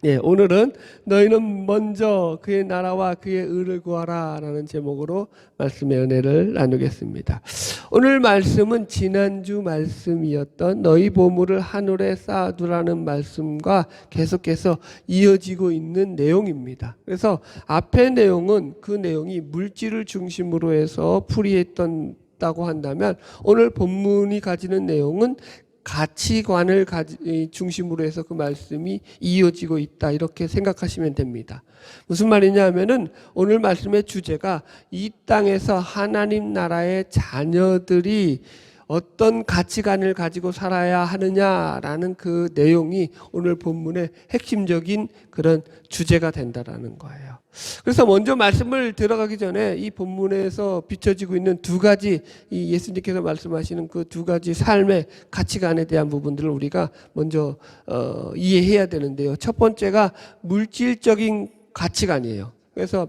예, 오늘은 너희는 먼저 그의 나라와 그의 의를 구하라 라는 제목으로 말씀의 은혜를 나누겠습니다. 오늘 말씀은 지난주 말씀이었던 너희 보물을 하늘에 쌓아두라는 말씀과 계속해서 이어지고 있는 내용입니다. 그래서 앞의 내용은 그 내용이 물질을 중심으로 해서 풀이했던 다고 한다면 오늘 본문이 가지는 내용은 가치관을 중심으로 해서 그 말씀이 이어지고 있다 이렇게 생각하시면 됩니다. 무슨 말이냐 하면은 오늘 말씀의 주제가 이 땅에서 하나님 나라의 자녀들이 어떤 가치관을 가지고 살아야 하느냐라는 그 내용이 오늘 본문의 핵심적인 그런 주제가 된다라는 거예요. 그래서 먼저 말씀을 들어가기 전에 이 본문에서 비춰지고 있는 두 가지 이 예수님께서 말씀하시는 그 두 가지 삶의 가치관에 대한 부분들을 우리가 먼저 이해해야 되는데요. 첫 번째가 물질적인 가치관이에요. 그래서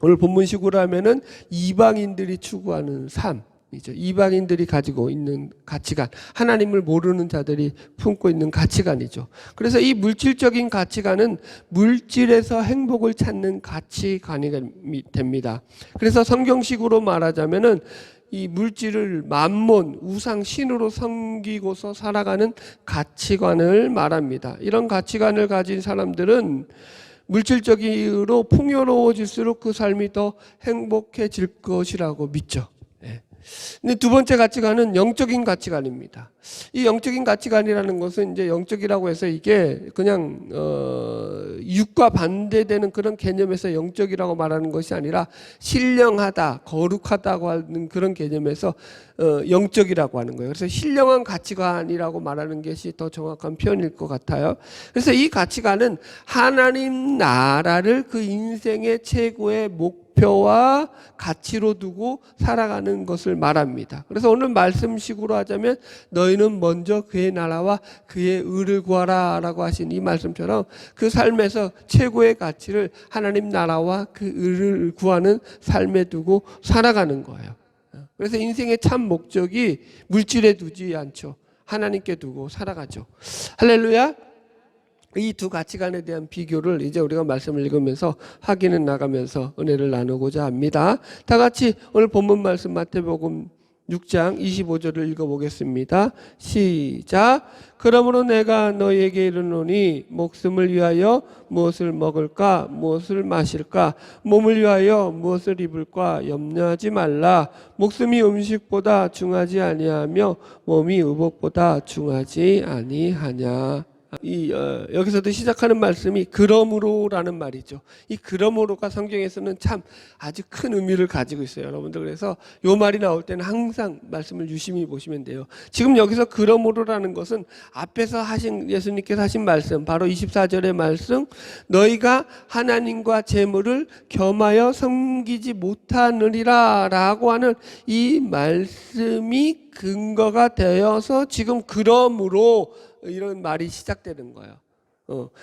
오늘 본문식으로 하면은 이방인들이 추구하는 삶, 이방인들이 가지고 있는 가치관, 하나님을 모르는 자들이 품고 있는 가치관이죠. 그래서 이 물질적인 가치관은 물질에서 행복을 찾는 가치관이 됩니다. 그래서 성경식으로 말하자면은 이 물질을 만몬, 우상, 신으로 섬기고서 살아가는 가치관을 말합니다. 이런 가치관을 가진 사람들은 물질적으로 풍요로워질수록 그 삶이 더 행복해질 것이라고 믿죠. 근데 두 번째 가치관은 영적인 가치관입니다. 이 영적인 가치관이라는 것은 이제 영적이라고 해서 이게 그냥 육과 반대되는 그런 개념에서 영적이라고 말하는 것이 아니라 신령하다, 거룩하다고 하는 그런 개념에서 영적이라고 하는 거예요. 그래서 신령한 가치관이라고 말하는 것이 더 정확한 표현일 것 같아요. 그래서 이 가치관은 하나님 나라를 그 인생의 최고의 목표와 가치로 두고 살아가는 것을 말합니다. 그래서 오늘 말씀식으로 하자면 너희는 먼저 그의 나라와 그의 의를 구하라 라고 하신 이 말씀처럼 그 삶에서 최고의 가치를 하나님 나라와 그 의를 구하는 삶에 두고 살아가는 거예요. 그래서 인생의 참 목적이 물질에 두지 않죠. 하나님께 두고 살아가죠. 할렐루야. 이 두 가치관에 대한 비교를 이제 우리가 말씀을 읽으면서 확인해 나가면서 은혜를 나누고자 합니다. 다 같이 오늘 본문 말씀 마태복음 6장 25절을 읽어보겠습니다. 시작. 그러므로 내가 너희에게 이르노니 목숨을 위하여 무엇을 먹을까 무엇을 마실까 몸을 위하여 무엇을 입을까 염려하지 말라. 목숨이 음식보다 중하지 아니하며 몸이 의복보다 중하지 아니하냐. 여기서도 시작하는 말씀이 그러므로라는 말이죠. 이 그러므로가 성경에서는 참 아주 큰 의미를 가지고 있어요, 여러분들. 그래서 이 말이 나올 때는 항상 말씀을 유심히 보시면 돼요. 지금 여기서 그러므로라는 것은 앞에서 예수님께서 하신 말씀, 바로 24절의 말씀, 너희가 하나님과 재물을 겸하여 섬기지 못하느니라 라고 하는 이 말씀이 근거가 되어서 지금 그러므로 이런 말이 시작되는 거예요.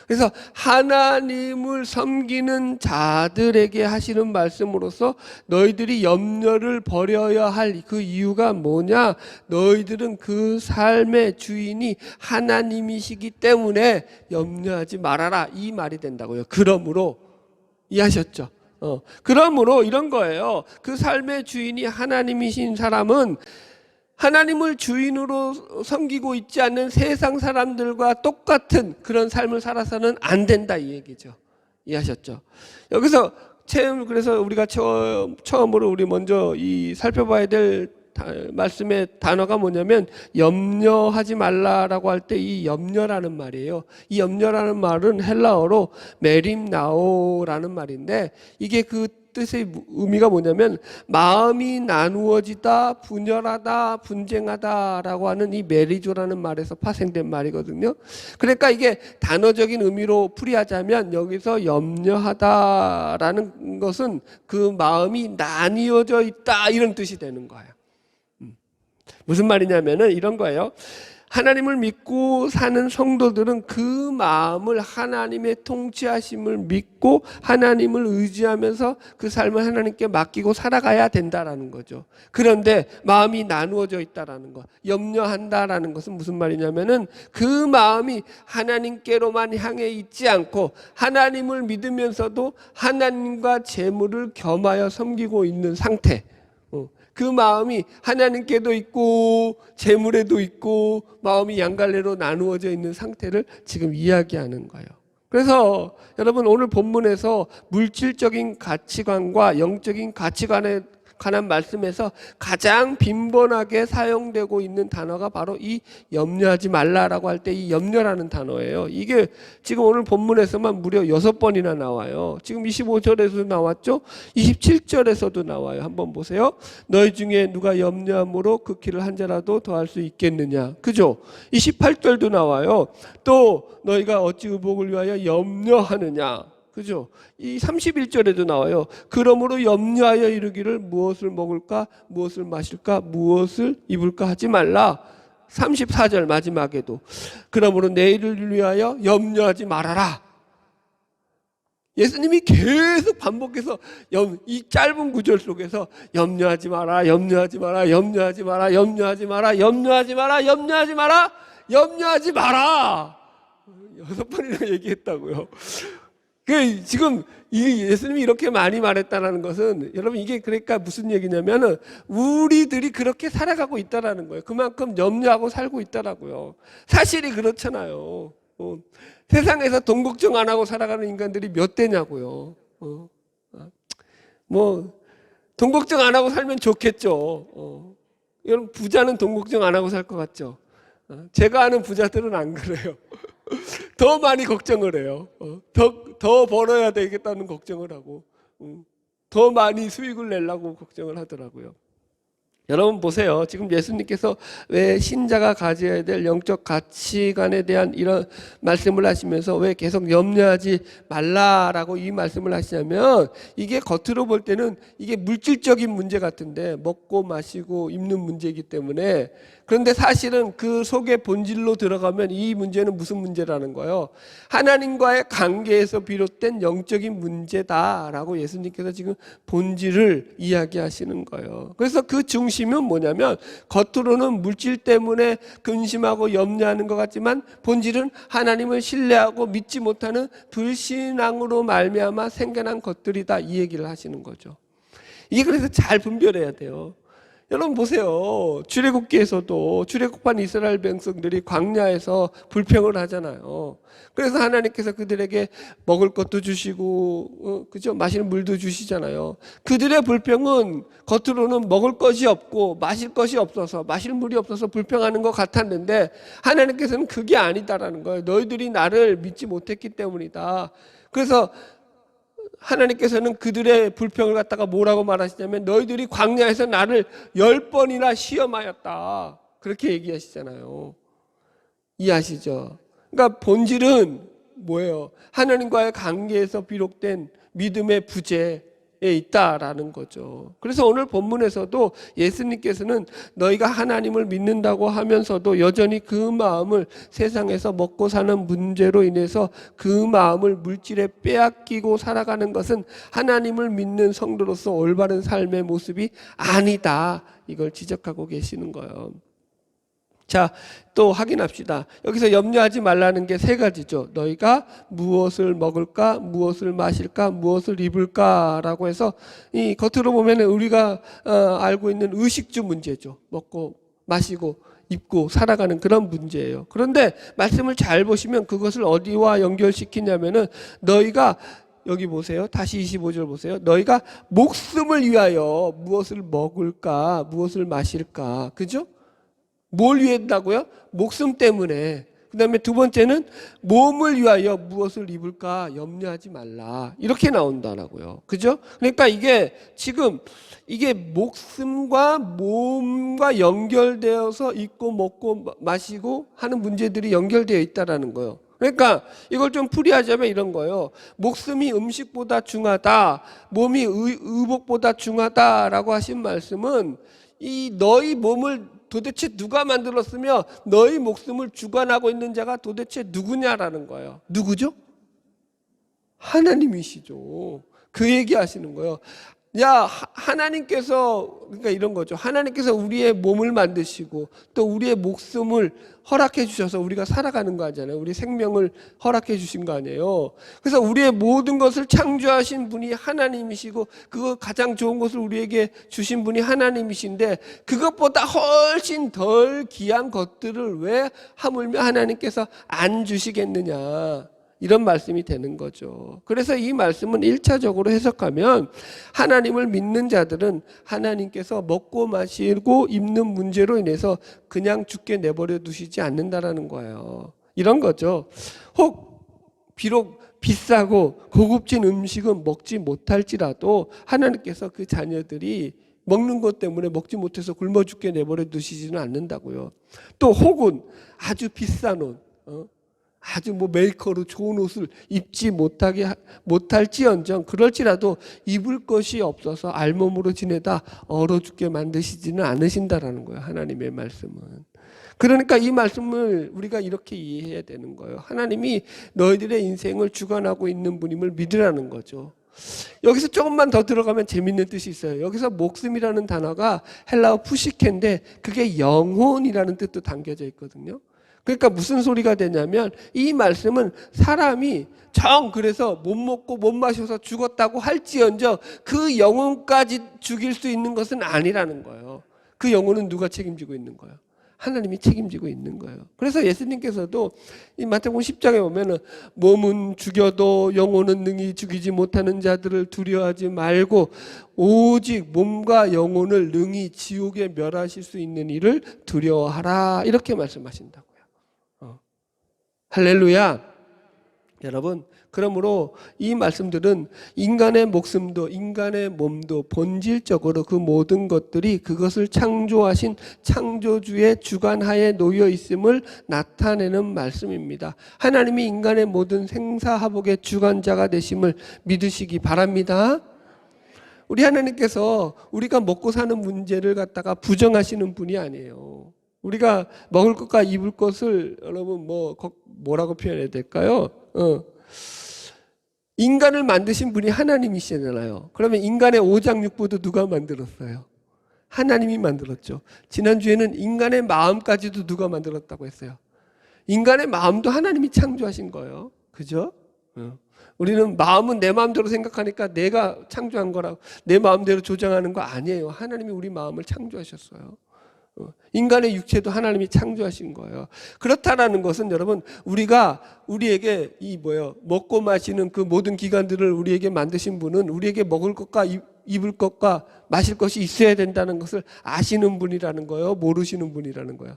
그래서 하나님을 섬기는 자들에게 하시는 말씀으로서 너희들이 염려를 버려야 할 그 이유가 뭐냐? 너희들은 그 삶의 주인이 하나님이시기 때문에 염려하지 말아라. 이 말이 된다고요. 그러므로 이해하셨죠? 그러므로 이런 거예요. 그 삶의 주인이 하나님이신 사람은 하나님을 주인으로 섬기고 있지 않는 세상 사람들과 똑같은 그런 삶을 살아서는 안 된다 이 얘기죠. 이해하셨죠? 여기서 그래서 우리가 처음으로 우리 먼저 살펴봐야 될 말씀의 단어가 뭐냐면 염려하지 말라라고 할 때 이 염려라는 말이에요. 이 염려라는 말은 헬라어로 메림나오라는 말인데 이게 그 뜻의 의미가 뭐냐면 마음이 나누어지다, 분열하다, 분쟁하다라고 하는 이 메리조라는 말에서 파생된 말이거든요. 그러니까 이게 단어적인 의미로 풀이하자면 여기서 염려하다라는 것은 그 마음이 나뉘어져 있다 이런 뜻이 되는 거예요. 무슨 말이냐면은 이런 거예요. 하나님을 믿고 사는 성도들은 그 마음을 하나님의 통치하심을 믿고 하나님을 의지하면서 그 삶을 하나님께 맡기고 살아가야 된다라는 거죠. 그런데 마음이 나누어져 있다라는 것, 염려한다라는 것은 무슨 말이냐면은 그 마음이 하나님께로만 향해 있지 않고 하나님을 믿으면서도 하나님과 재물을 겸하여 섬기고 있는 상태. 그 마음이 하나님께도 있고 재물에도 있고 마음이 양갈래로 나누어져 있는 상태를 지금 이야기하는 거예요. 그래서 여러분 오늘 본문에서 물질적인 가치관과 영적인 가치관에 관한 말씀에서 가장 빈번하게 사용되고 있는 단어가 바로 이 염려하지 말라라고 할 때 이 염려라는 단어예요. 이게 지금 오늘 본문에서만 무려 6번이나 나와요. 지금 25절에서도 나왔죠. 27절에서도 나와요. 한번 보세요. 너희 중에 누가 염려함으로 그 길을 한 자라도 더할 수 있겠느냐. 그죠? 28절도 나와요. 또 너희가 어찌 의복을 위하여 염려하느냐. 그죠? 이 31절에도 나와요. 그러므로 염려하여 이르기를 무엇을 먹을까, 무엇을 마실까, 무엇을 입을까 하지 말라. 34절 마지막에도 그러므로 내일을 위하여 염려하지 말아라. 예수님이 계속 반복해서 이 짧은 구절 속에서 염려하지 마라, 염려하지 마라, 염려하지 마라, 염려하지 마라, 염려하지 마라, 염려하지 마라, 염려하지 마라. 6번이나 얘기했다고요. 지금 예수님이 이렇게 많이 말했다는 것은 여러분 이게 그러니까 무슨 얘기냐면은 우리들이 그렇게 살아가고 있다라는 거예요. 그만큼 염려하고 살고 있다라고요. 사실이 그렇잖아요. 세상에서 돈 걱정 안 하고 살아가는 인간들이 몇 대냐고요. 돈 걱정 안 하고 살면 좋겠죠. 여러분 부자는 돈 걱정 안 하고 살 것 같죠. 제가 아는 부자들은 안 그래요. 더 많이 걱정을 해요. 더 벌어야 되겠다는 걱정을 하고 더 많이 수익을 내려고 걱정을 하더라고요. 여러분 보세요. 지금 예수님께서 왜 신자가 가져야 될 영적 가치관에 대한 이런 말씀을 하시면서 왜 계속 염려하지 말라라고 이 말씀을 하시냐면 이게 겉으로 볼 때는 이게 물질적인 문제 같은데 먹고 마시고 입는 문제이기 때문에 그런데 사실은 그 속의 본질로 들어가면 이 문제는 무슨 문제라는 거예요? 하나님과의 관계에서 비롯된 영적인 문제다라고 예수님께서 지금 본질을 이야기하시는 거예요. 그래서 그 중심은 뭐냐면 겉으로는 물질 때문에 근심하고 염려하는 것 같지만 본질은 하나님을 신뢰하고 믿지 못하는 불신앙으로 말미암아 생겨난 것들이다 이 얘기를 하시는 거죠. 이게 그래서 잘 분별해야 돼요. 여러분 보세요. 출애굽기에서도 출애굽한 이스라엘 백성들이 광야에서 불평을 하잖아요. 그래서 하나님께서 그들에게 먹을 것도 주시고 그죠? 마시는 물도 주시잖아요. 그들의 불평은 겉으로는 먹을 것이 없고 마실 것이 없어서 마실 물이 없어서 불평하는 것 같았는데 하나님께서는 그게 아니다라는 거예요. 너희들이 나를 믿지 못했기 때문이다. 그래서 하나님께서는 그들의 불평을 갖다가 뭐라고 말하시냐면 너희들이 광야에서 나를 10번이나 시험하였다. 그렇게 얘기하시잖아요. 이해하시죠? 그러니까 본질은 뭐예요? 하나님과의 관계에서 비롯된 믿음의 부재에 있다라는 거죠. 그래서 오늘 본문에서도 예수님께서는 너희가 하나님을 믿는다고 하면서도 여전히 그 마음을 세상에서 먹고 사는 문제로 인해서 그 마음을 물질에 빼앗기고 살아가는 것은 하나님을 믿는 성도로서 올바른 삶의 모습이 아니다. 이걸 지적하고 계시는 거예요. 자, 또 확인합시다. 여기서 염려하지 말라는 게 3가지죠. 너희가 무엇을 먹을까, 무엇을 마실까, 무엇을 입을까라고 해서 이 겉으로 보면 우리가 알고 있는 의식주 문제죠. 먹고 마시고 입고 살아가는 그런 문제예요. 그런데 말씀을 잘 보시면 그것을 어디와 연결시키냐면은 너희가 여기 보세요. 다시 25절 보세요. 너희가 목숨을 위하여 무엇을 먹을까, 무엇을 마실까, 그죠? 뭘 위해 한다고요? 목숨 때문에. 그 다음에 2번째는 몸을 위하여 무엇을 입을까 염려하지 말라. 이렇게 나온다라고요. 그죠? 그러니까 이게 지금 이게 목숨과 몸과 연결되어서 입고 먹고 마시고 하는 문제들이 연결되어 있다라는 거예요. 그러니까 이걸 좀 풀이하자면 이런 거예요. 목숨이 음식보다 중하다, 몸이 의복보다 중하다라고 하신 말씀은 이 너희 몸을 도대체 누가 만들었으며 너희 목숨을 주관하고 있는 자가 도대체 누구냐라는 거예요. 누구죠? 하나님이시죠. 그 얘기하시는 거예요. 야, 하나님께서, 그러니까 이런 거죠. 하나님께서 우리의 몸을 만드시고 또 우리의 목숨을 허락해 주셔서 우리가 살아가는 거 아니잖아요. 우리 생명을 허락해 주신 거 아니에요. 그래서 우리의 모든 것을 창조하신 분이 하나님이시고 그거 가장 좋은 것을 우리에게 주신 분이 하나님이신데 그것보다 훨씬 덜 귀한 것들을 왜 하물며 하나님께서 안 주시겠느냐. 이런 말씀이 되는 거죠. 그래서 이 말씀은 1차적으로 해석하면 하나님을 믿는 자들은 하나님께서 먹고 마시고 입는 문제로 인해서 그냥 죽게 내버려 두시지 않는다라는 거예요. 이런 거죠. 혹 비록 비싸고 고급진 음식은 먹지 못할지라도 하나님께서 그 자녀들이 먹는 것 때문에 먹지 못해서 굶어 죽게 내버려 두시지는 않는다고요. 또 혹은 아주 비싼 옷, 아주 메이커로 좋은 옷을 입지 못할지언정 그럴지라도 입을 것이 없어서 알몸으로 지내다 얼어 죽게 만드시지는 않으신다라는 거예요. 하나님의 말씀은. 그러니까 이 말씀을 우리가 이렇게 이해해야 되는 거예요. 하나님이 너희들의 인생을 주관하고 있는 분임을 믿으라는 거죠. 여기서 조금만 더 들어가면 재밌는 뜻이 있어요. 여기서 목숨이라는 단어가 헬라어 푸시케인데 그게 영혼이라는 뜻도 담겨져 있거든요. 그러니까 무슨 소리가 되냐면 이 말씀은 사람이 그래서 못 먹고 못 마셔서 죽었다고 할지언정 그 영혼까지 죽일 수 있는 것은 아니라는 거예요. 그 영혼은 누가 책임지고 있는 거예요? 하나님이 책임지고 있는 거예요. 그래서 예수님께서도 이 마태복음 10장에 보면은 몸은 죽여도 영혼은 능히 죽이지 못하는 자들을 두려워하지 말고 오직 몸과 영혼을 능히 지옥에 멸하실 수 있는 이를 두려워하라 이렇게 말씀하신다고요. 할렐루야. 여러분, 그러므로 이 말씀들은 인간의 목숨도 인간의 몸도 본질적으로 그 모든 것들이 그것을 창조하신 창조주의 주관하에 놓여 있음을 나타내는 말씀입니다. 하나님이 인간의 모든 생사화복의 주관자가 되심을 믿으시기 바랍니다. 우리 하나님께서 우리가 먹고 사는 문제를 갖다가 부정하시는 분이 아니에요. 우리가 먹을 것과 입을 것을 여러분 뭐라고 표현해야 될까요? 인간을 만드신 분이 하나님이시잖아요. 그러면 인간의 오장육부도 누가 만들었어요? 하나님이 만들었죠. 지난주에는 인간의 마음까지도 누가 만들었다고 했어요? 인간의 마음도 하나님이 창조하신 거예요. 그죠? 우리는 마음은 내 마음대로 생각하니까 내가 창조한 거라고 내 마음대로 조정하는 거 아니에요. 하나님이 우리 마음을 창조하셨어요. 인간의 육체도 하나님이 창조하신 거예요. 그렇다라는 것은 여러분 우리가 우리에게 먹고 마시는 그 모든 기관들을 우리에게 만드신 분은 우리에게 먹을 것과 입을 것과 마실 것이 있어야 된다는 것을 아시는 분이라는 거예요. 모르시는 분이라는 거예요.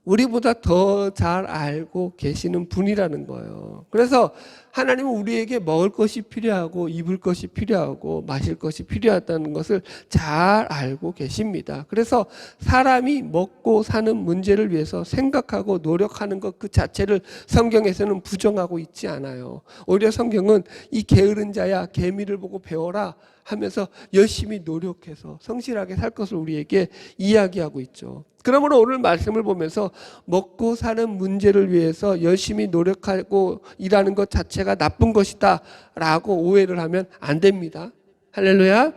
우리보다 더 잘 알고 계시는 분이라는 거예요. 그래서 하나님은 우리에게 먹을 것이 필요하고 입을 것이 필요하고 마실 것이 필요하다는 것을 잘 알고 계십니다. 그래서 사람이 먹고 사는 문제를 위해서 생각하고 노력하는 것 그 자체를 성경에서는 부정하고 있지 않아요. 오히려 성경은 이 게으른 자야 개미를 보고 배워라 하면서 열심히 노력해서 성실하게 살 것을 우리에게 이야기하고 있죠. 그러므로 오늘 말씀을 보면서 먹고 사는 문제를 위해서 열심히 노력하고 일하는 것 자체가 나쁜 것이다 라고 오해를 하면 안 됩니다. 할렐루야.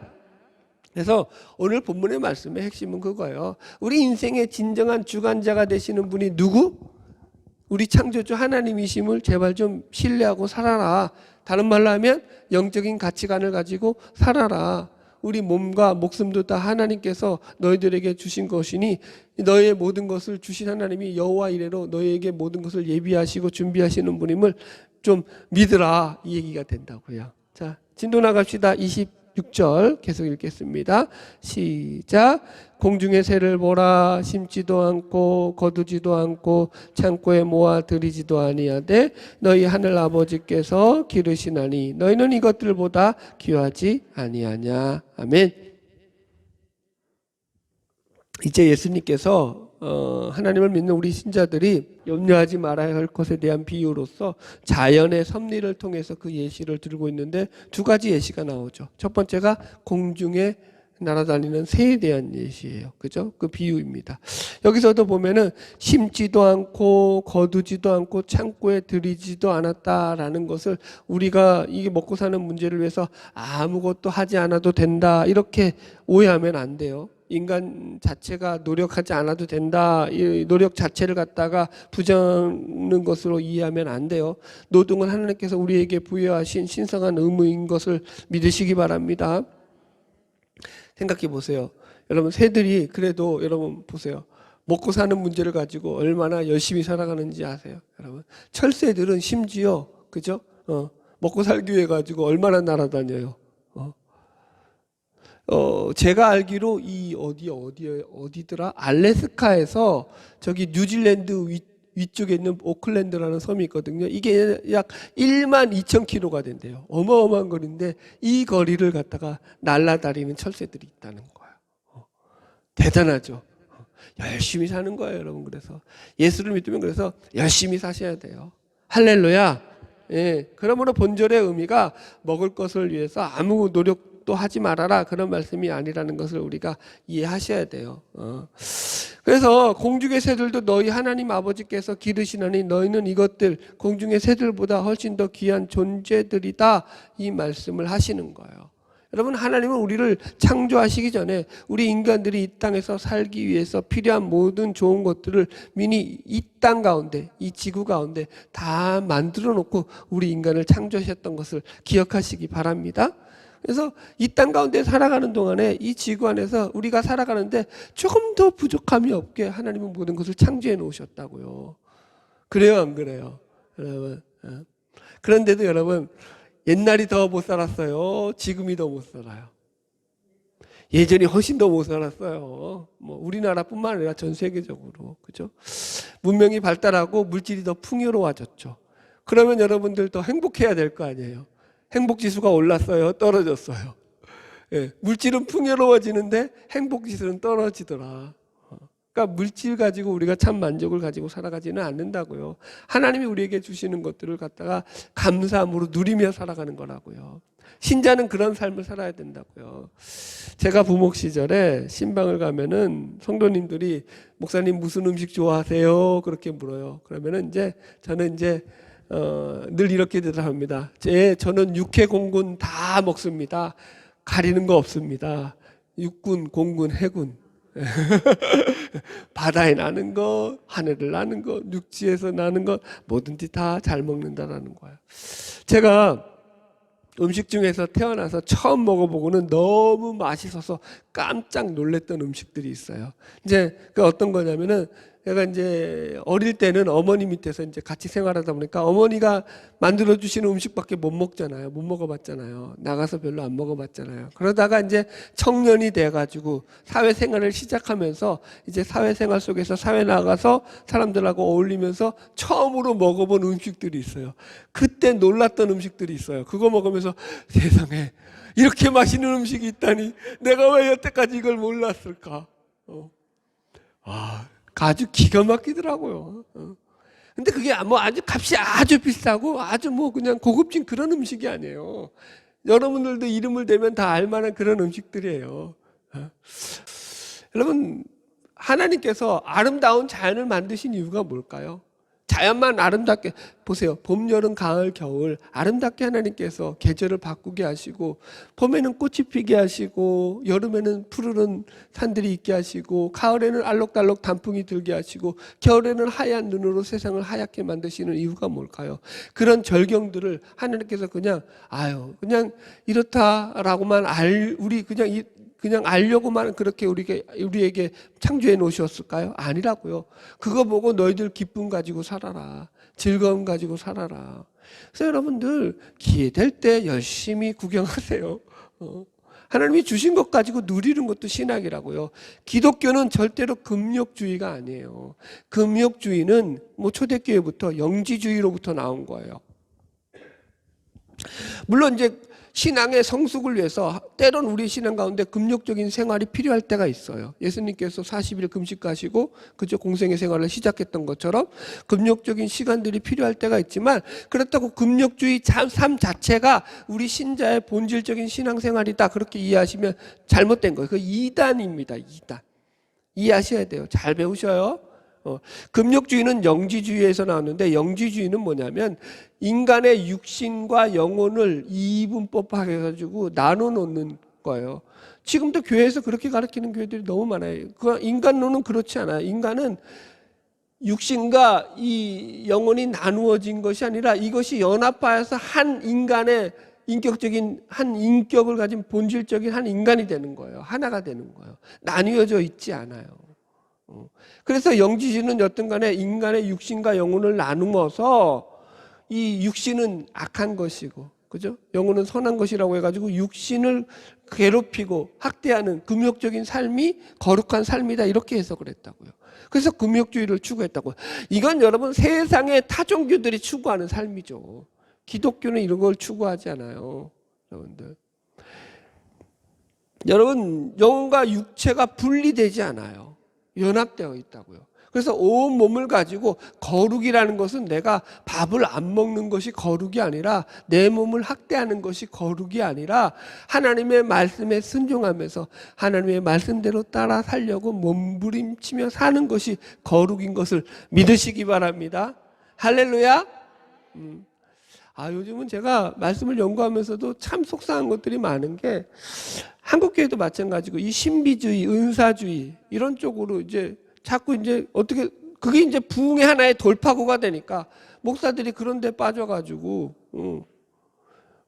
그래서 오늘 본문의 말씀의 핵심은 그거예요. 우리 인생의 진정한 주관자가 되시는 분이 누구? 우리 창조주 하나님이심을 제발 좀 신뢰하고 살아라. 다른 말로 하면 영적인 가치관을 가지고 살아라. 우리 몸과 목숨도 다 하나님께서 너희들에게 주신 것이니 너희의 모든 것을 주신 하나님이 여호와 이레로 너희에게 모든 것을 예비하시고 준비하시는 분임을 좀 믿으라 이 얘기가 된다고요. 자, 진도 나갑시다. 26절 계속 읽겠습니다. 시작. 공중의 새를 보라. 심지도 않고 거두지도 않고 창고에 모아 들이지도 아니하되 너희 하늘 아버지께서 기르시나니 너희는 이것들보다 귀하지 아니하냐. 아멘. 이제 예수님께서 하나님을 믿는 우리 신자들이 염려하지 말아야 할 것에 대한 비유로서 자연의 섭리를 통해서 그 예시를 들고 있는데 두 가지 예시가 나오죠. 첫 번째가 공중의 날아다니는 새에 대한 예시예요. 그죠? 그 비유입니다. 여기서도 보면은 심지도 않고 거두지도 않고 창고에 들이지도 않았다라는 것을 우리가 이게 먹고 사는 문제를 위해서 아무것도 하지 않아도 된다 이렇게 오해하면 안 돼요. 인간 자체가 노력하지 않아도 된다. 이 노력 자체를 갖다가 부정하는 것으로 이해하면 안 돼요. 노동은 하나님께서 우리에게 부여하신 신성한 의무인 것을 믿으시기 바랍니다. 생각해 보세요. 여러분 새들이 그래도 여러분 보세요. 먹고 사는 문제를 가지고 얼마나 열심히 살아가는지 아세요? 여러분 철새들은 심지어 그죠? 먹고 살기 위해 가지고 얼마나 날아다녀요. 제가 알기로 이 어디더라? 알래스카에서 저기 뉴질랜드 위쪽에 있는 오클랜드라는 섬이 있거든요. 이게 약 12,000km가 된대요. 어마어마한 거리인데 이 거리를 갖다가 날아다니는 철새들이 있다는 거예요. 대단하죠. 열심히 사는 거예요, 여러분. 그래서 예수를 믿으면 그래서 열심히 사셔야 돼요. 할렐루야. 예. 그러므로 본절의 의미가 먹을 것을 위해서 아무 노력도 하지 말아라 그런 말씀이 아니라는 것을 우리가 이해하셔야 돼요. 그래서 공중의 새들도 너희 하나님 아버지께서 기르시나니 너희는 이것들 공중의 새들보다 훨씬 더 귀한 존재들이다 이 말씀을 하시는 거예요. 여러분 하나님은 우리를 창조하시기 전에 우리 인간들이 이 땅에서 살기 위해서 필요한 모든 좋은 것들을 미리 이 땅 가운데 이 지구 가운데 다 만들어 놓고 우리 인간을 창조하셨던 것을 기억하시기 바랍니다. 그래서 이 땅 가운데 살아가는 동안에 이 지구 안에서 우리가 살아가는데 조금 더 부족함이 없게 하나님은 모든 것을 창조해 놓으셨다고요. 그래요 안 그래요? 여러분 그런데도 여러분 옛날이 더 못 살았어요. 지금이 더 못 살아요. 예전이 훨씬 더 못 살았어요. 뭐 우리나라뿐만 아니라 전 세계적으로 그죠? 문명이 발달하고 물질이 더 풍요로워졌죠. 그러면 여러분들 더 행복해야 될 거 아니에요. 행복지수가 올랐어요? 떨어졌어요? 예, 물질은 풍요로워지는데 행복지수는 떨어지더라. 그러니까 물질 가지고 우리가 참 만족을 가지고 살아가지는 않는다고요. 하나님이 우리에게 주시는 것들을 갖다가 감사함으로 누리며 살아가는 거라고요. 신자는 그런 삶을 살아야 된다고요. 제가 부목 시절에 신방을 가면은 성도님들이 목사님 무슨 음식 좋아하세요? 그렇게 물어요. 그러면은 저는 늘 이렇게 대답합니다. 저는 육해 공군 다 먹습니다. 가리는 거 없습니다. 육군, 공군, 해군. 바다에 나는 거, 하늘을 나는 거, 육지에서 나는 거 뭐든지 다 잘 먹는다라는 거예요. 제가 음식 중에서 태어나서 처음 먹어보고는 너무 맛있어서 깜짝 놀랐던 음식들이 있어요. 그 어떤 거냐면은 제가 어릴 때는 어머니 밑에서 같이 생활하다 보니까 어머니가 만들어주시는 음식밖에 못 먹잖아요. 못 먹어봤잖아요. 나가서 별로 안 먹어봤잖아요. 그러다가 청년이 돼가지고 사회생활을 시작하면서 사회생활 속에서 사회 나가서 사람들하고 어울리면서 처음으로 먹어본 음식들이 있어요. 그때 놀랐던 음식들이 있어요. 그거 먹으면서 세상에 이렇게 맛있는 음식이 있다니 내가 왜 여태까지 이걸 몰랐을까? 아주 기가 막히더라고요. 근데 그게 아주 값이 아주 비싸고 아주 그냥 고급진 그런 음식이 아니에요. 여러분들도 이름을 대면 다 알만한 그런 음식들이에요. 여러분 하나님께서 아름다운 자연을 만드신 이유가 뭘까요? 자연만 아름답게 보세요. 봄, 여름, 가을, 겨울 아름답게 하나님께서 계절을 바꾸게 하시고 봄에는 꽃이 피게 하시고 여름에는 푸르른 산들이 있게 하시고 가을에는 알록달록 단풍이 들게 하시고 겨울에는 하얀 눈으로 세상을 하얗게 만드시는 이유가 뭘까요? 그런 절경들을 하나님께서 그냥 이렇다라고만 우리 그냥 알려고만 그렇게 우리에게 창조해 놓으셨을까요? 아니라고요. 그거 보고 너희들 기쁨 가지고 살아라. 즐거움 가지고 살아라. 그래서 여러분들 기회 될 때 열심히 구경하세요. 하나님이 주신 것 가지고 누리는 것도 신학이라고요. 기독교는 절대로 금욕주의가 아니에요. 금욕주의는 초대교회부터 영지주의로부터 나온 거예요. 물론 신앙의 성숙을 위해서 때론 우리 신앙 가운데 금욕적인 생활이 필요할 때가 있어요. 예수님께서 40일 금식하시고 그저 공생의 생활을 시작했던 것처럼 금욕적인 시간들이 필요할 때가 있지만, 그렇다고 금욕주의 삶 자체가 우리 신자의 본질적인 신앙생활이다 그렇게 이해하시면 잘못된 거예요. 그 이단입니다. 이단. 이해하셔야 돼요. 잘 배우셔요. 금욕주의는 영지주의에서 나왔는데, 영지주의는 뭐냐면 인간의 육신과 영혼을 이분법화해 가지고 나눠 놓는 거예요. 지금도 교회에서 그렇게 가르치는 교회들이 너무 많아요. 그 인간론은 그렇지 않아요. 인간은 육신과 이 영혼이 나누어진 것이 아니라 이것이 연합하여서 한 인간의 인격적인 한 인격을 가진 본질적인 한 인간이 되는 거예요. 하나가 되는 거예요. 나뉘어져 있지 않아요. 그래서 영지주의는 여튼 간에 인간의 육신과 영혼을 나누어서 이 육신은 악한 것이고, 그죠? 영혼은 선한 것이라고 해가지고 육신을 괴롭히고 학대하는 금욕적인 삶이 거룩한 삶이다 이렇게 해석을 했다고요. 그래서 금욕주의를 추구했다고요. 이건 여러분 세상의 타종교들이 추구하는 삶이죠. 기독교는 이런 걸 추구하지 않아요. 여러분들. 여러분, 영혼과 육체가 분리되지 않아요. 연합되어 있다고요. 그래서 온 몸을 가지고, 거룩이라는 것은 내가 밥을 안 먹는 것이 거룩이 아니라, 내 몸을 학대하는 것이 거룩이 아니라, 하나님의 말씀에 순종하면서 하나님의 말씀대로 따라 살려고 몸부림치며 사는 것이 거룩인 것을 믿으시기 바랍니다. 할렐루야. 요즘은 제가 말씀을 연구하면서도 참 속상한 것들이 많은 게, 한국교회도 마찬가지고 이 신비주의, 은사주의 이런 쪽으로 이제 자꾸 이제 어떻게 그게 이제 부흥의 하나의 돌파구가 되니까 목사들이 그런 데 빠져가지고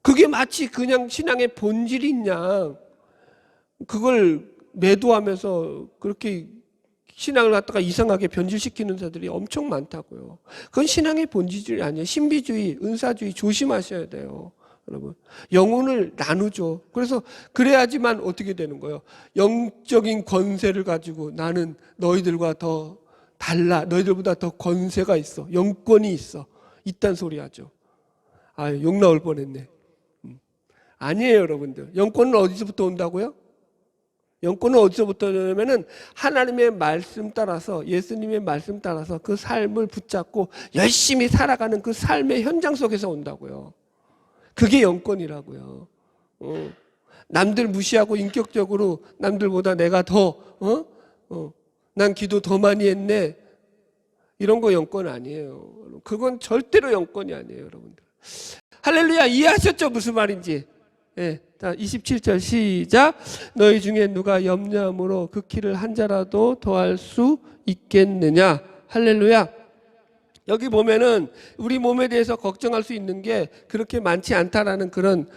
그게 마치 그냥 신앙의 본질인 양 그걸 매도하면서 그렇게 신앙을 갖다가 이상하게 변질시키는 자들이 엄청 많다고요. 그건 신앙의 본질이 아니에요. 신비주의, 은사주의 조심하셔야 돼요. 여러분, 영혼을 나누죠. 그래서 그래야지만 어떻게 되는 거예요? 영적인 권세를 가지고 나는 너희들과 더 달라, 너희들보다 더 권세가 있어, 영권이 있단 소리 하죠. 욕 나올 뻔했네. 아니에요, 여러분들. 영권은 어디서부터 온다고요? 영권은 어디서부터 오냐면은 하나님의 말씀 따라서, 예수님의 말씀 따라서 그 삶을 붙잡고 열심히 살아가는 그 삶의 현장 속에서 온다고요. 그게 영권이라고요. 남들 무시하고 인격적으로 남들보다 내가 더 난 기도 더 많이 했네, 이런 거 영권 아니에요. 그건 절대로 영권이 아니에요, 여러분들. 할렐루야. 이해하셨죠? 무슨 말인지. 예. 자, 27절 시작. 너희 중에 누가 염려함으로 그 키를 한 자라도 더할 수 있겠느냐. 할렐루야. 여기 보면은 우리 몸에 대해서 걱정할 수 있는 게 그렇게 많지 않다라는 그런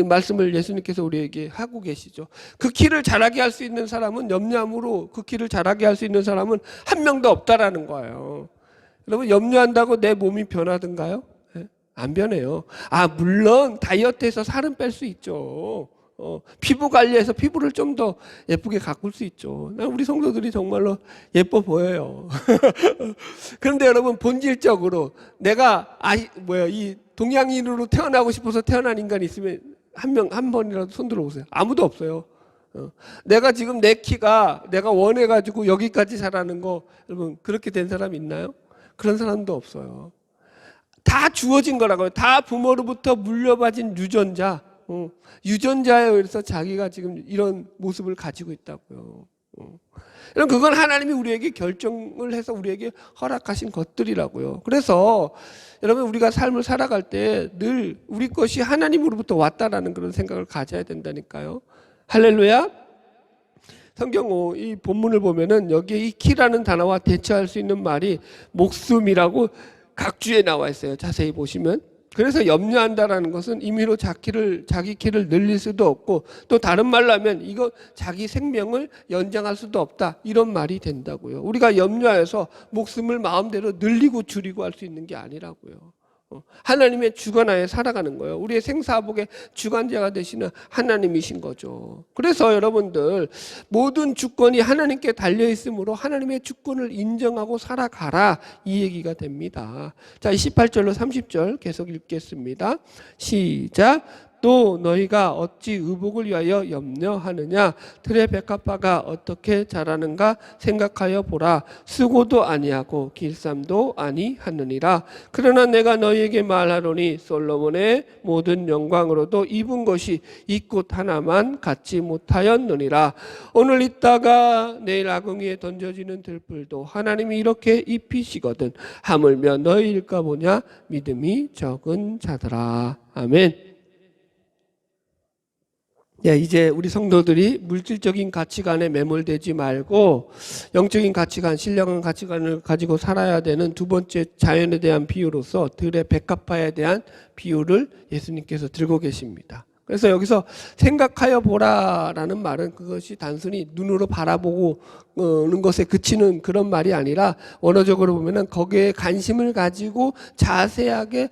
말씀을 예수님께서 우리에게 하고 계시죠. 그 키를 자라게 할 수 있는 사람은, 염려함으로 그 키를 자라게 할 수 있는 사람은 한 명도 없다라는 거예요. 여러분, 염려한다고 내 몸이 변하던가요? 안 변해요. 물론 다이어트해서 살은 뺄 수 있죠. 피부 관리해서 피부를 좀 더 예쁘게 가꿀 수 있죠. 우리 성도들이 정말로 예뻐 보여요. 그런데 여러분, 본질적으로 내가 이 동양인으로 태어나고 싶어서 태어난 인간이 있으면 한 번이라도 손 들어보세요. 아무도 없어요. 내가 지금 내 키가 내가 원해가지고 여기까지 자라는 거, 여러분 그렇게 된 사람 있나요? 그런 사람도 없어요. 다 주어진 거라고요. 다 부모로부터 물려받은 유전자. 유전자에 의해서 자기가 지금 이런 모습을 가지고 있다고요. 그럼 그건 하나님이 우리에게 결정을 해서 우리에게 허락하신 것들이라고요. 그래서 여러분, 우리가 삶을 살아갈 때 늘 우리 것이 하나님으로부터 왔다라는 그런 생각을 가져야 된다니까요. 할렐루야. 성경 이 본문을 보면은 여기에 이 키라는 단어와 대처할 수 있는 말이 목숨이라고 각주에 나와 있어요. 자세히 보시면. 그래서 염려한다라는 것은 임의로 자기 키를 늘릴 수도 없고, 또 다른 말로 하면 이거 자기 생명을 연장할 수도 없다, 이런 말이 된다고요. 우리가 염려해서 목숨을 마음대로 늘리고 줄이고 할 수 있는 게 아니라고요. 하나님의 주관하에 살아가는 거예요. 우리의 생사복의 주관자가 되시는 하나님이신 거죠. 그래서 여러분들, 모든 주권이 하나님께 달려있으므로 하나님의 주권을 인정하고 살아가라, 이 얘기가 됩니다. 자, 28절로 30절 계속 읽겠습니다. 시작. 또 너희가 어찌 의복을 위하여 염려하느냐? 들의 백합화가 어떻게 자라는가 생각하여 보라. 수고도 아니하고 길쌈도 아니하느니라. 그러나 내가 너희에게 말하노니 솔로몬의 모든 영광으로도 입은 것이 이 꽃 하나만 갖지 못하였느니라. 오늘 있다가 내일 아궁이에 던져지는 들불도 하나님이 이렇게 입히시거든 하물며 너희일까 보냐? 믿음이 적은 자들아. 아멘. 이제 우리 성도들이 물질적인 가치관에 매몰되지 말고 영적인 가치관, 신령한 가치관을 가지고 살아야 되는 두 번째 자연에 대한 비유로서 들의 백합화에 대한 비유를 예수님께서 들고 계십니다. 그래서 여기서 생각하여 보라라는 말은 그것이 단순히 눈으로 바라보는 것에 그치는 그런 말이 아니라 원어적으로 보면은 거기에 관심을 가지고 자세하게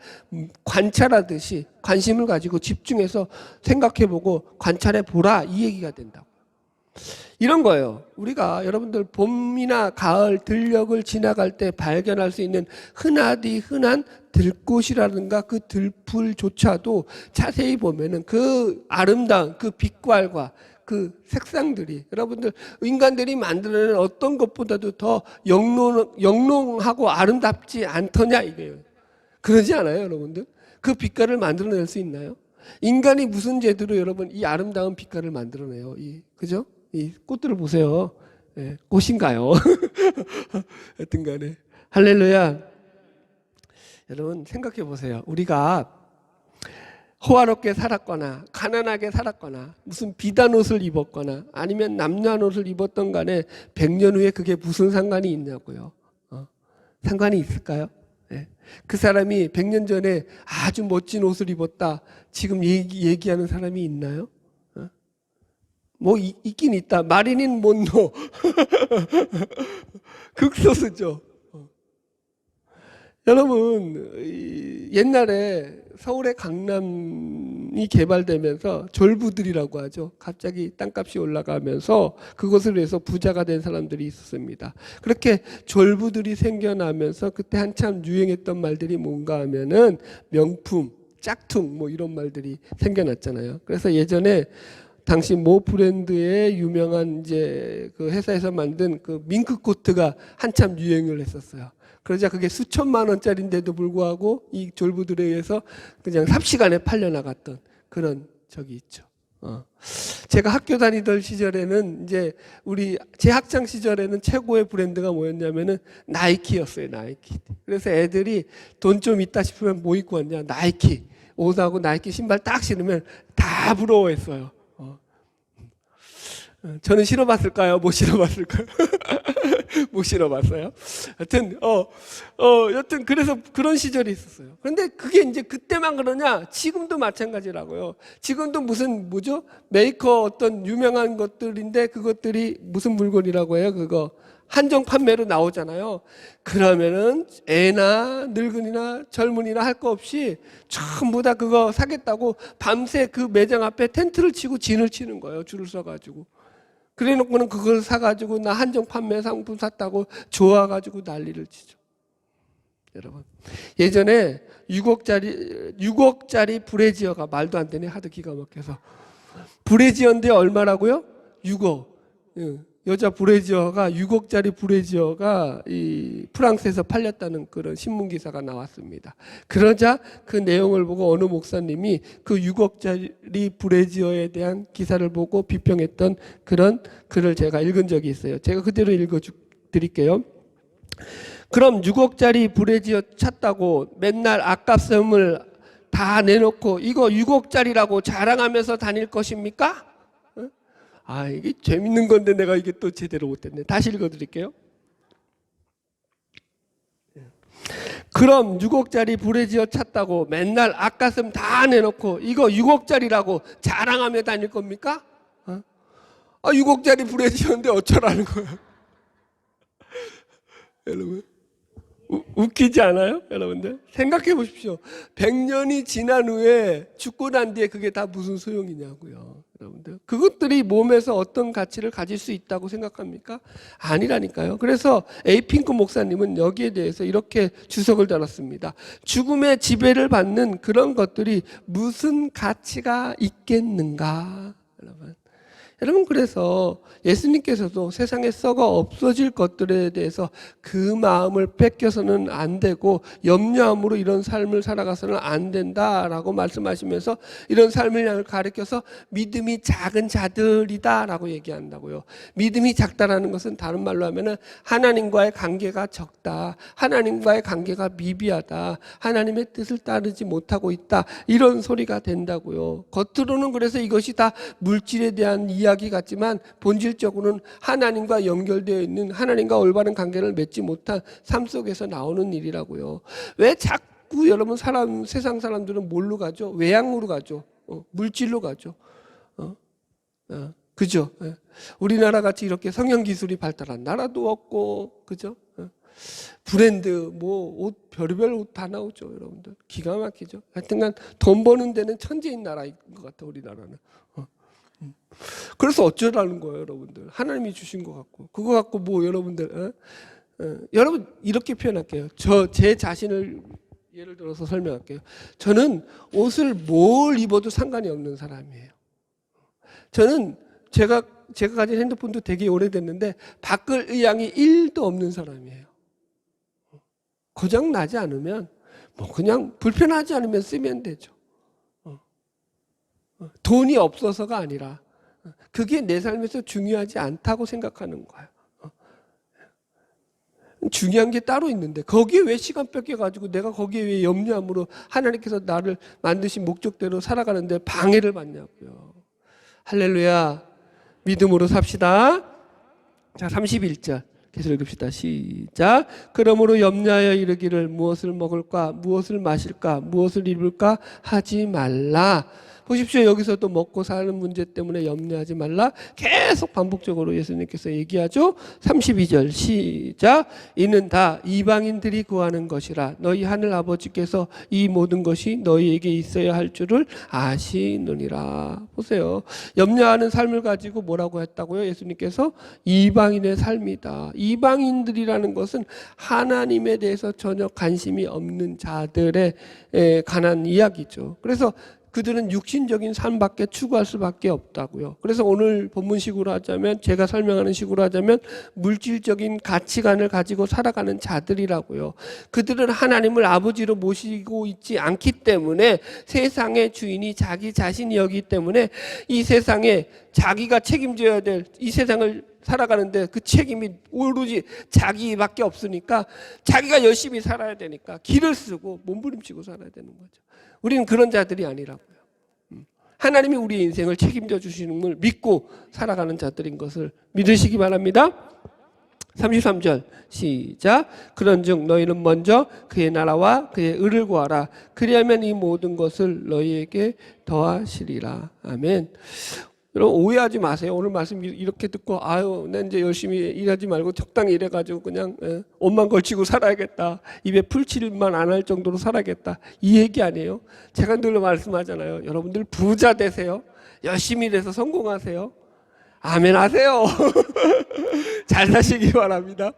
관찰하듯이 관심을 가지고 집중해서 생각해보고 관찰해보라 이 얘기가 된다고. 이런 거예요. 우리가 여러분들 봄이나 가을 들녘을 지나갈 때 발견할 수 있는 흔하디 흔한 들꽃이라든가 그 들풀조차도 자세히 보면은 그 아름다운 그 빛깔과 그 색상들이 여러분들 인간들이 만들어낸 어떤 것보다도 더 영롱하고 아름답지 않더냐 이거예요. 그러지 않아요, 여러분들? 그 빛깔을 만들어낼 수 있나요? 인간이 무슨 제대로 여러분 이 아름다운 빛깔을 만들어내요? 그죠? 이 꽃들을 보세요. 꽃인가요? 하여튼 간에. 할렐루야. 여러분 생각해 보세요. 우리가 호화롭게 살았거나 가난하게 살았거나 무슨 비단 옷을 입었거나 아니면 남루한 옷을 입었던 간에 100년 후에 그게 무슨 상관이 있냐고요. 상관이 있을까요? 그 사람이 100년 전에 아주 멋진 옷을 입었다. 지금 얘기하는 사람이 있나요? 뭐 있긴 있다. 마릴린 몬로 극소수죠. 여러분 옛날에 서울의 강남이 개발되면서 졸부들이라고 하죠. 갑자기 땅값이 올라가면서 그것을 위해서 부자가 된 사람들이 있었습니다. 그렇게 졸부들이 생겨나면서 그때 한참 유행했던 말들이 뭔가 하면은 명품, 짝퉁 뭐 이런 말들이 생겨났잖아요. 그래서 예전에 당시 모 브랜드의 유명한 이제 그 회사에서 만든 그 밍크 코트가 한참 유행을 했었어요. 그러자 그게 수천만 원짜리인데도 불구하고 이 졸부들에 의해서 그냥 삽시간에 팔려나갔던 그런 적이 있죠. 제가 학교 다니던 시절에는 이제 제 학창 시절에는 최고의 브랜드가 뭐였냐면은 나이키였어요. 나이키. 그래서 애들이 돈 좀 있다 싶으면 뭐 입고 왔냐? 나이키. 옷하고 나이키 신발 딱 신으면 다 부러워했어요. 저는 신어봤을까요? 못 신어봤을까요? 못 신어봤어요. 여튼 그래서 그런 시절이 있었어요. 그런데 그게 이제 그때만 그러냐? 지금도 마찬가지라고요. 지금도 뭐죠? 메이커 어떤 유명한 것들인데 그것들이 무슨 물건이라고 해요? 그거 한정 판매로 나오잖아요. 그러면은 애나 늙은이나 젊은이나 할 거 없이 전부 다 그거 사겠다고 밤새 그 매장 앞에 텐트를 치고 진을 치는 거예요. 줄을 서가지고. 그래 놓고는 그걸 사가지고 나 한정 판매 상품 샀다고 좋아가지고 난리를 치죠. 여러분 예전에 6억짜리 브래지어가 말도 안 되네. 하도 기가 막혀서 브래지어인데 얼마라고요? 6억. 여자 브래지어가 6억짜리 브래지어가 이 프랑스에서 팔렸다는 그런 신문 기사가 나왔습니다. 그러자 그 내용을 보고 어느 목사님이 그 6억짜리 브래지어에 대한 기사를 보고 비평했던 그런 글을 제가 읽은 적이 있어요. 제가 그대로 읽어 드릴게요. 그럼 6억짜리 브래지어 찼다고 맨날 아깝음을 다 내놓고 이거 6억짜리라고 자랑하면서 다닐 것입니까? 이게 재밌는 건데 내가 이게 또 제대로 못했네. 다시 읽어드릴게요. 그럼 6억짜리 브래지어 찼다고 맨날 아까슴 다 내놓고 이거 6억짜리라고 자랑하며 다닐 겁니까? 6억짜리 브래지어인데 어쩌라는 거야. 여러분 웃기지 않아요? 여러분들 생각해 보십시오. 100년이 지난 후에 죽고 난 뒤에 그게 다 무슨 소용이냐고요. 여러분들 그것들이 몸에서 어떤 가치를 가질 수 있다고 생각합니까? 아니라니까요. 그래서 에이핑크 목사님은 여기에 대해서 이렇게 주석을 달았습니다. 죽음의 지배를 받는 그런 것들이 무슨 가치가 있겠는가. 여러분 그래서 예수님께서도 세상에 썩어 없어질 것들에 대해서 그 마음을 뺏겨서는 안 되고 염려함으로 이런 삶을 살아가서는 안 된다라고 말씀하시면서 이런 삶을 가르쳐서 믿음이 작은 자들이다라고 얘기한다고요. 믿음이 작다라는 것은 다른 말로 하면은 하나님과의 관계가 적다, 하나님과의 관계가 미비하다, 하나님의 뜻을 따르지 못하고 있다, 이런 소리가 된다고요. 겉으로는 그래서 이것이 다 물질에 대한 이야기 같지만 본질적으로는 하나님과 연결되어 있는, 하나님과 올바른 관계를 맺지 못한 삶 속에서 나오는 일이라고요. 왜 자꾸 여러분 세상 사람들은 뭘로 가죠? 외양으로 가죠. 물질로 가죠. 그죠? 우리나라 같이 이렇게 성형 기술이 발달한 나라도 없고, 그죠? 브랜드, 옷, 별의별 옷 다 나오죠, 여러분들. 기가 막히죠. 하여튼간 돈 버는 데는 천재인 나라인 것 같아, 우리나라는. 그래서 어쩌라는 거예요, 여러분들. 하나님이 주신 것 같고, 그거 갖고 여러분들, 여러분 이렇게 표현할게요. 제 자신을 예를 들어서 설명할게요. 저는 옷을 뭘 입어도 상관이 없는 사람이에요. 저는 제가 가진 핸드폰도 되게 오래됐는데 바꿀 의향이 1도 없는 사람이에요. 고장 나지 않으면 그냥 불편하지 않으면 쓰면 되죠. 돈이 없어서가 아니라 그게 내 삶에서 중요하지 않다고 생각하는 거예요. 중요한 게 따로 있는데 거기에 왜 시간 뺏겨가지고 내가 거기에 왜 염려함으로 하나님께서 나를 만드신 목적대로 살아가는데 방해를 받냐고요. 할렐루야. 믿음으로 삽시다. 자, 31절 계속 읽읍시다. 시작. 그러므로 염려하여 이르기를 무엇을 먹을까, 무엇을 마실까, 무엇을 입을까 하지 말라. 보십시오. 여기서도 먹고 사는 문제 때문에 염려하지 말라. 계속 반복적으로 예수님께서 얘기하죠. 32절 시작. 이는 다 이방인들이 구하는 것이라. 너희 하늘 아버지께서 이 모든 것이 너희에게 있어야 할 줄을 아시느니라. 보세요. 염려하는 삶을 가지고 뭐라고 했다고요? 예수님께서 이방인의 삶이다. 이방인들이라는 것은 하나님에 대해서 전혀 관심이 없는 자들에 관한 이야기죠. 그래서 그들은 육신적인 삶밖에 추구할 수밖에 없다고요. 그래서 오늘 본문식으로 하자면, 제가 설명하는 식으로 하자면 물질적인 가치관을 가지고 살아가는 자들이라고요. 그들은 하나님을 아버지로 모시고 있지 않기 때문에 세상의 주인이 자기 자신이었기 때문에 이 세상에 자기가 책임져야 될 이 세상을 살아가는데 그 책임이 오로지 자기밖에 없으니까 자기가 열심히 살아야 되니까 길을 쓰고 몸부림치고 살아야 되는 거죠. 우리는 그런 자들이 아니라고요. 하나님이 우리의 인생을 책임져 주시는 걸 믿고 살아가는 자들인 것을 믿으시기 바랍니다. 33절 시작. 그런즉 너희는 먼저 그의 나라와 그의 의를 구하라. 그리하면 이 모든 것을 너희에게 더하시리라. 아멘. 여러분 오해하지 마세요. 오늘 말씀 이렇게 듣고 난 이제 열심히 일하지 말고 적당히 일해가지고 그냥 옷만 걸치고 살아야겠다. 입에 풀칠만 안 할 정도로 살아야겠다. 이 얘기 아니에요. 제가 늘 말씀하잖아요. 여러분들 부자 되세요. 열심히 일해서 성공하세요. 아멘 하세요. 잘 사시기 바랍니다.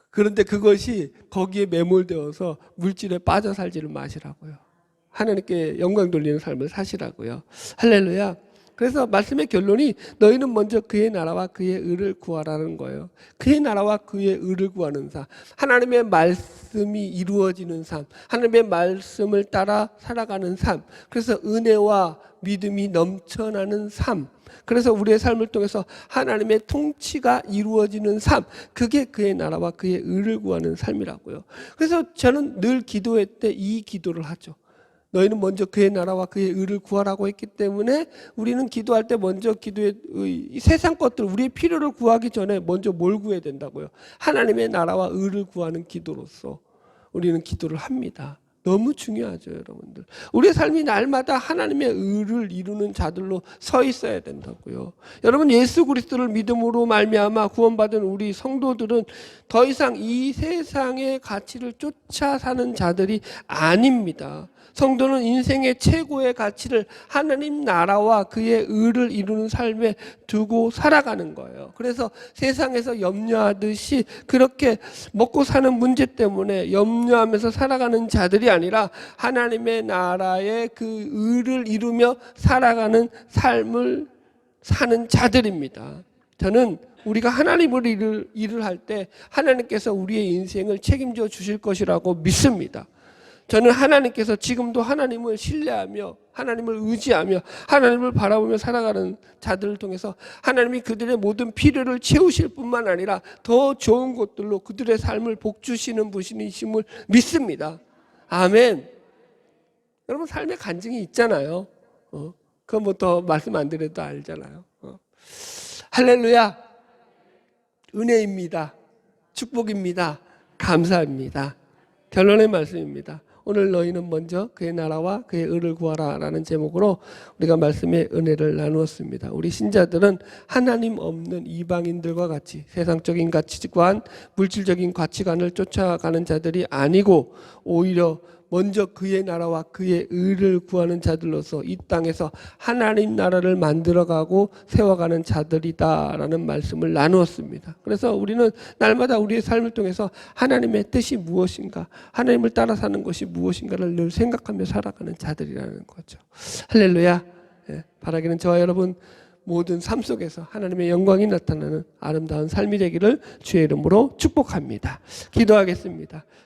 그런데 그것이 거기에 매몰되어서 물질에 빠져 살지를 마시라고요. 하나님께 영광 돌리는 삶을 사시라고요. 할렐루야. 그래서 말씀의 결론이 너희는 먼저 그의 나라와 그의 의를 구하라는 거예요. 그의 나라와 그의 의를 구하는 삶, 하나님의 말씀이 이루어지는 삶, 하나님의 말씀을 따라 살아가는 삶, 그래서 은혜와 믿음이 넘쳐나는 삶, 그래서 우리의 삶을 통해서 하나님의 통치가 이루어지는 삶, 그게 그의 나라와 그의 의를 구하는 삶이라고요. 그래서 저는 늘 기도회 때 이 기도를 하죠. 너희는 먼저 그의 나라와 그의 의를 구하라고 했기 때문에 우리는 기도할 때 먼저 이 세상 것들, 우리의 필요를 구하기 전에 먼저 뭘 구해야 된다고요? 하나님의 나라와 의를 구하는 기도로서 우리는 기도를 합니다. 너무 중요하죠, 여러분들. 우리의 삶이 날마다 하나님의 의를 이루는 자들로 서 있어야 된다고요. 여러분, 예수 그리스도를 믿음으로 말미암아 구원받은 우리 성도들은 더 이상 이 세상의 가치를 쫓아 사는 자들이 아닙니다. 성도는 인생의 최고의 가치를 하나님 나라와 그의 의를 이루는 삶에 두고 살아가는 거예요. 그래서 세상에서 염려하듯이 그렇게 먹고 사는 문제 때문에 염려하면서 살아가는 자들이 아니라 하나님의 나라의 그 의를 이루며 살아가는 삶을 사는 자들입니다. 저는 우리가 하나님을 일을 할 때 하나님께서 우리의 인생을 책임져 주실 것이라고 믿습니다. 저는 하나님께서 지금도 하나님을 신뢰하며 하나님을 의지하며 하나님을 바라보며 살아가는 자들을 통해서 하나님이 그들의 모든 필요를 채우실 뿐만 아니라 더 좋은 것들로 그들의 삶을 복주시는 분이심을 믿습니다. 아멘. 여러분, 삶의 간증이 있잖아요. 그건 뭐 더 말씀 안 드려도 알잖아요. 할렐루야. 은혜입니다. 축복입니다. 감사합니다. 결론의 말씀입니다. 오늘 너희는 먼저 그의 나라와 그의 의를 구하라 라는 제목으로 우리가 말씀의 은혜를 나누었습니다. 우리 신자들은 하나님 없는 이방인들과 같이 세상적인 가치관, 물질적인 가치관을 쫓아가는 자들이 아니고 오히려 먼저 그의 나라와 그의 의를 구하는 자들로서 이 땅에서 하나님 나라를 만들어가고 세워가는 자들이다라는 말씀을 나누었습니다. 그래서 우리는 날마다 우리의 삶을 통해서 하나님의 뜻이 무엇인가, 하나님을 따라 사는 것이 무엇인가를 늘 생각하며 살아가는 자들이라는 거죠. 할렐루야. 바라기는 저와 여러분 모든 삶 속에서 하나님의 영광이 나타나는 아름다운 삶이 되기를 주의 이름으로 축복합니다. 기도하겠습니다.